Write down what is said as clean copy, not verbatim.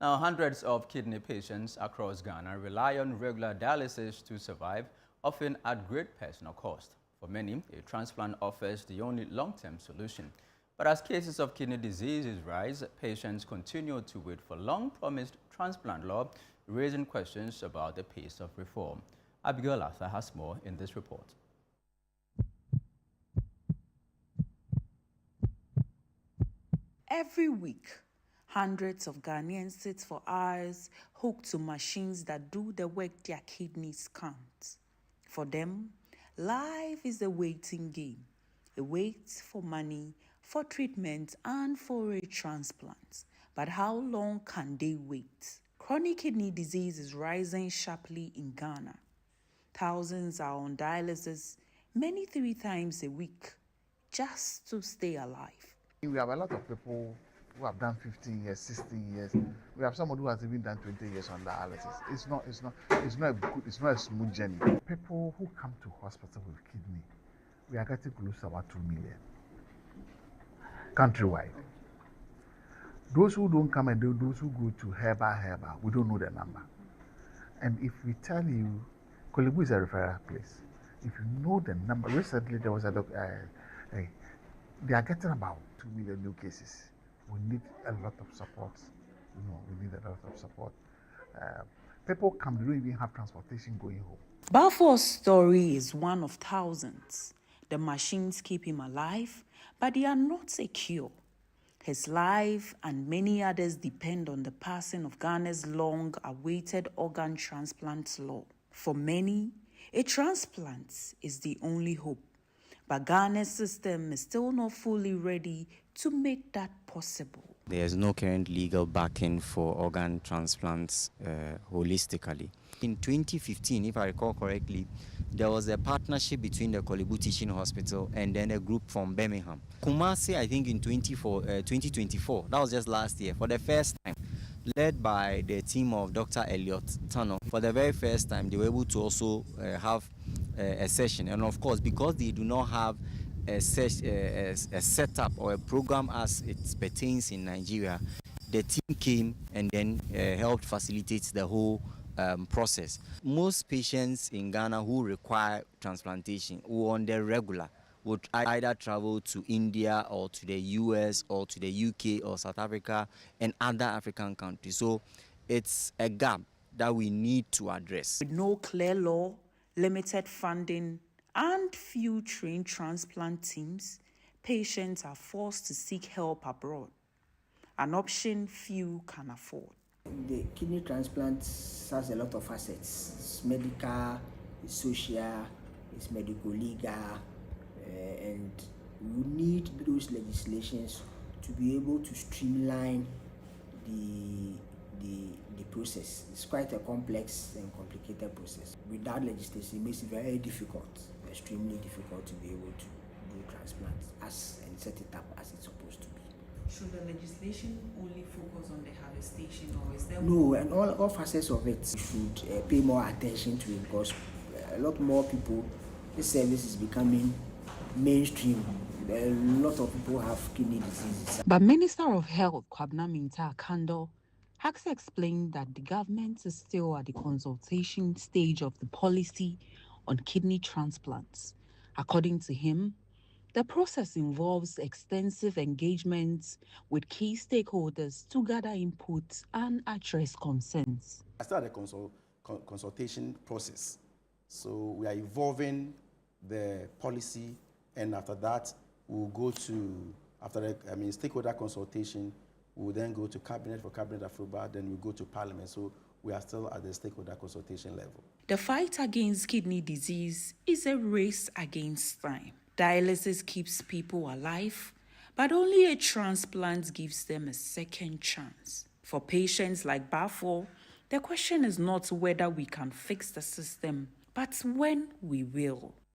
Now, hundreds of kidney patients across Ghana rely on regular dialysis to survive, often at great personal cost. For many, a transplant offers the only long-term solution. But as cases of kidney diseases rise, patients continue to wait for long-promised transplant law, raising questions about the pace of reform. Abigail Arthur has more in this report. Every week, hundreds of Ghanaians sit for hours hooked to machines that do the work their kidneys can't. For them, life is a waiting game. A wait for money, for treatment, and for a transplant. But how long can they wait? Chronic kidney disease is rising sharply in Ghana. Thousands are on dialysis, many 3 times a week, just to stay alive. We have a lot of people who have done 15 years, 16 years. We have someone who has even done 20 years on dialysis. It's not a smooth journey. People who come to hospital with kidney, we are getting close to about 2 million countrywide. Those who don't come and those who go to herba, we don't know the number. And if we tell you, Kolebu is a referral place. If you know the number, recently there was they are getting about 2 million new cases. We need a lot of support. We need a lot of support. People come, they don't even have transportation going home. Balfour's story is one of thousands. The machines keep him alive, but they are not a cure. His life and many others depend on the passing of Ghana's long-awaited organ transplant law. For many, a transplant is the only hope. But Ghana's system is still not fully ready to make that possible. There is no current legal backing for organ transplants holistically. In 2015, if I recall correctly, there was a partnership between the Kolebu Teaching Hospital and then a group from Birmingham. Kumasi, I think in 2024, that was just last year, for the first time, led by the team of Dr. Elliot Tano, for the very first time, they were able to also have a session. And of course, because they do not have a setup or a program as it pertains in Nigeria, the team came and then helped facilitate the whole process. Most patients in Ghana who require transplantation who on the regular would either travel to India or to the US or to the UK or South Africa and other African countries. So it's a gap that we need to address. With no clear law, limited funding, and few trained transplant teams, patients are forced to seek help abroad, an option few can afford. The kidney transplant has a lot of facets. It's medical, it's social, it's medical legal, and we need those legislations to be able to streamline the process. It's quite a complex and complicated process. Without legislation, it makes it very difficult, extremely difficult to be able to do transplants and set it up as it's supposed to be. Should the legislation only focus on the harvestation, or is there No, and all facets of it should pay more attention to it, because a lot more people, this service is becoming mainstream. A lot of people have kidney diseases. But Minister of Health Kwabena Minta Kando has explained that the government is still at the consultation stage of the policy on kidney transplants. According to him, the process involves extensive engagements with key stakeholders to gather input and address concerns. I started a consultation process. So we are evolving the policy, and after that, we'll go to, stakeholder consultation, we'll then go to cabinet for cabinet approval, then we'll go to parliament. So we are still at the stakeholder consultation level. The fight against kidney disease is a race against time. Dialysis keeps people alive, but only a transplant gives them a second chance. For patients like Balfour, the question is not whether we can fix the system, but when we will.